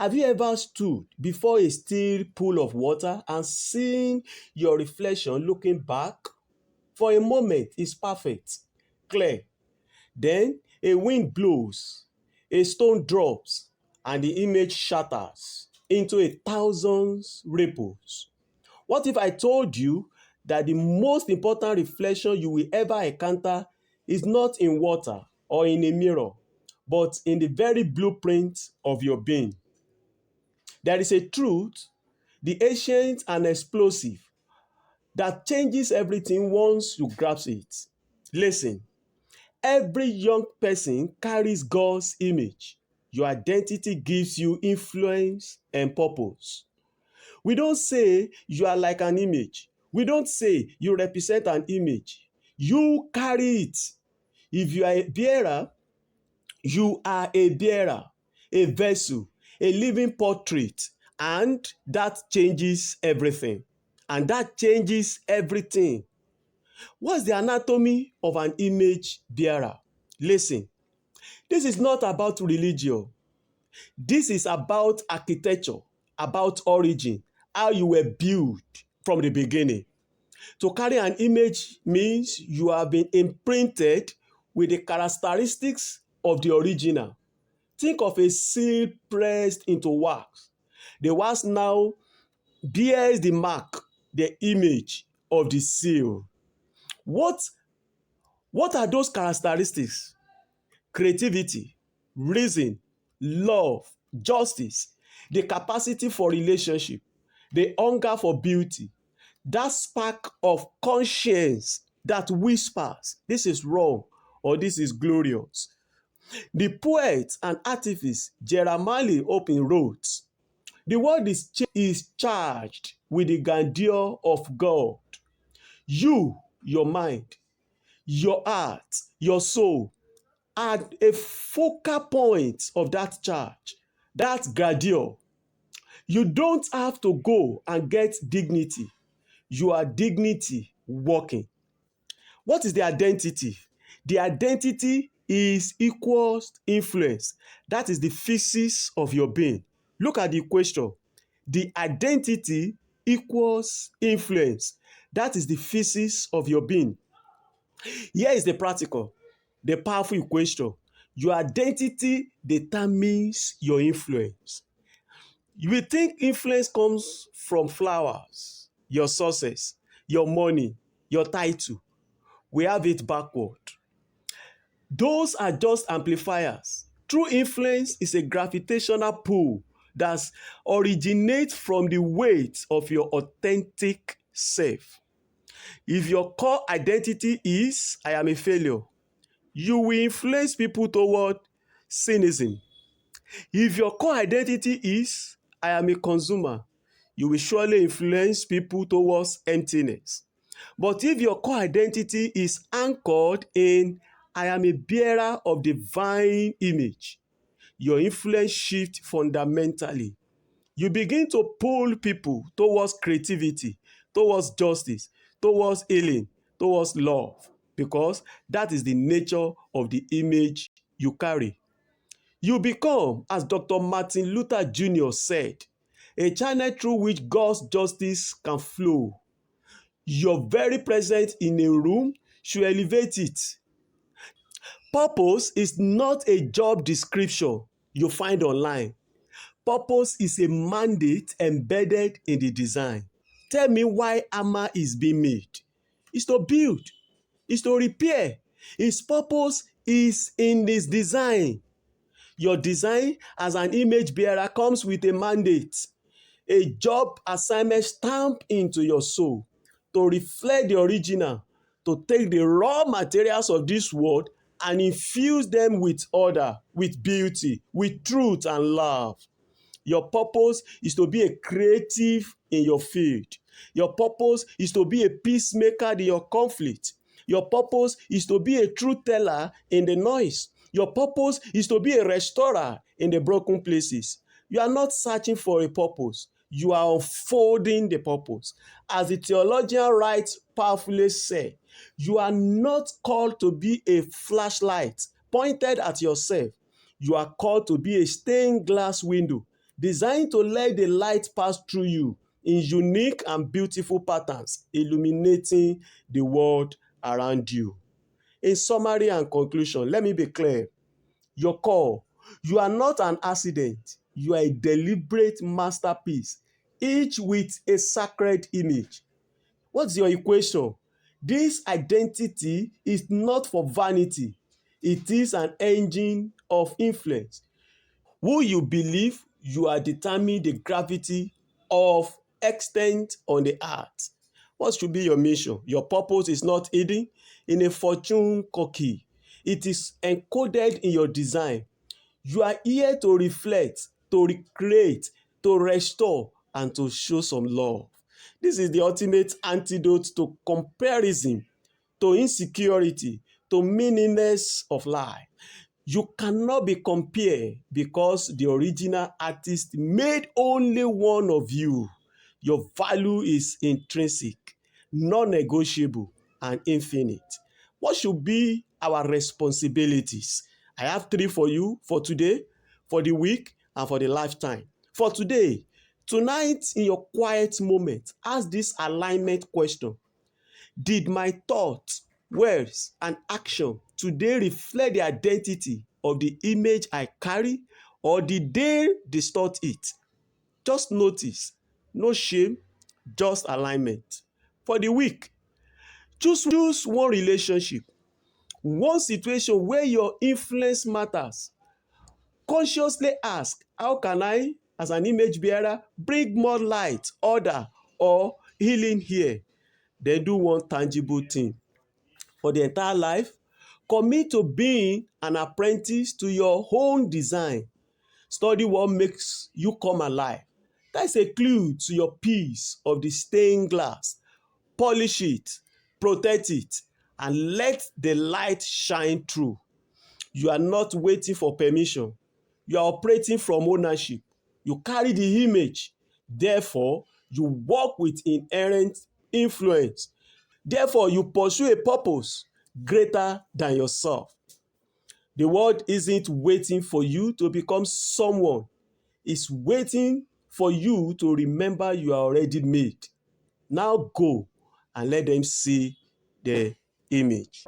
Have you ever stood before a still pool of water and seen your reflection looking back? For a moment, it's perfect, clear. Then a wind blows, a stone drops, and the image shatters into a thousand ripples. What if I told you that the most important reflection you will ever encounter is not in water or in a mirror, but in the very blueprint of your being? There is a truth, the ancient and explosive, that changes everything once you grasp it. Listen, every young person carries God's image. Your identity gives you influence and purpose. We don't say you are like an image. We don't say you represent an image. You carry it. If you are a bearer, you are a bearer, a vessel, a living portrait, and that changes everything. And that changes everything. What's the anatomy of an image bearer? Listen, this is not about religion. This is about architecture, about origin, how you were built from the beginning. To carry an image means you have been imprinted with the characteristics of the original. Think of a seal pressed into wax. The wax now bears the mark, the image of the seal. What, what are those characteristics? Creativity, reason, love, justice, the capacity for relationship, the hunger for beauty, that spark of conscience that whispers, this is wrong or this is glorious. The poet and artivist Jeremiah Open wrote, the world is charged with the grandeur of God. You, your mind, your heart, your soul are a focal point of that charge, that grandeur. You don't have to go and get dignity. You are dignity walking. What is the identity? The identity is equals influence. That is the physics of your being. Look at the question. The identity equals influence. That is the physics of your being. Here is the practical, the powerful equation. Your identity determines your influence. You will think influence comes from flowers, your success, your money, your title. We have it backward. Those are just amplifiers. True influence is a gravitational pull that originates from the weight of your authentic self. If your core identity is, I am a failure, you will influence people toward cynicism. If your core identity is, I am a consumer, you will surely influence people towards emptiness. But if your core identity is anchored in, I am a bearer of divine image, your influence shifts fundamentally. You begin to pull people towards creativity, towards justice, towards healing, towards love, because that is the nature of the image you carry. You become, as Dr. Martin Luther Jr. said, a channel through which God's justice can flow. Your very presence in a room should elevate it. Purpose is not a job description you find online. Purpose is a mandate embedded in the design. Tell me why armor is being made. It's to build, it's to repair. Its purpose is in this design. Your design as an image bearer comes with a mandate, a job assignment stamped into your soul to reflect the original, to take the raw materials of this world and infuse them with order, with beauty, with truth and love. Your purpose is to be a creative in your field. Your purpose is to be a peacemaker in your conflict. Your purpose is to be a truth teller in the noise. Your purpose is to be a restorer in the broken places. You are not searching for a purpose. You are unfolding the purpose. As the theologian writes powerfully said, you are not called to be a flashlight pointed at yourself. You are called to be a stained glass window designed to let the light pass through you in unique and beautiful patterns, illuminating the world around you. In summary and conclusion, let me be clear. Your call, you are not an accident. You are a deliberate masterpiece, each with a sacred image. What's your equation? This identity is not for vanity. It is an engine of influence. Who you believe you are determine the gravity of extent on the earth. What should be your mission? Your purpose is not hidden in a fortune cookie. It is encoded in your design. You are here to reflect, to recreate, to restore, and to show some love. This is the ultimate antidote to comparison, to insecurity, to meaningless of life. You cannot be compared because the original artist made only one of you. Your value is intrinsic, non-negotiable, and infinite. What should be our responsibilities? I have three for you for today, for the week, and for the lifetime. For today, tonight in your quiet moment, ask this alignment question. Did my thoughts, words, and action today reflect the identity of the image I carry, or did they distort it? Just notice, no shame, just alignment. For the week, choose one relationship, one situation where your influence matters. Consciously ask, how can I, as an image bearer, bring more light, order, or healing here? Then do one tangible thing. For the entire life, commit to being an apprentice to your own design. Study what makes you come alive. That's a clue to your piece of the stained glass. Polish it, protect it, and let the light shine through. You are not waiting for permission. You are operating from ownership. You carry the image. Therefore, you walk with inherent influence. Therefore, you pursue a purpose greater than yourself. The world isn't waiting for you to become someone. It's waiting for you to remember you are already made. Now go and let them see the image.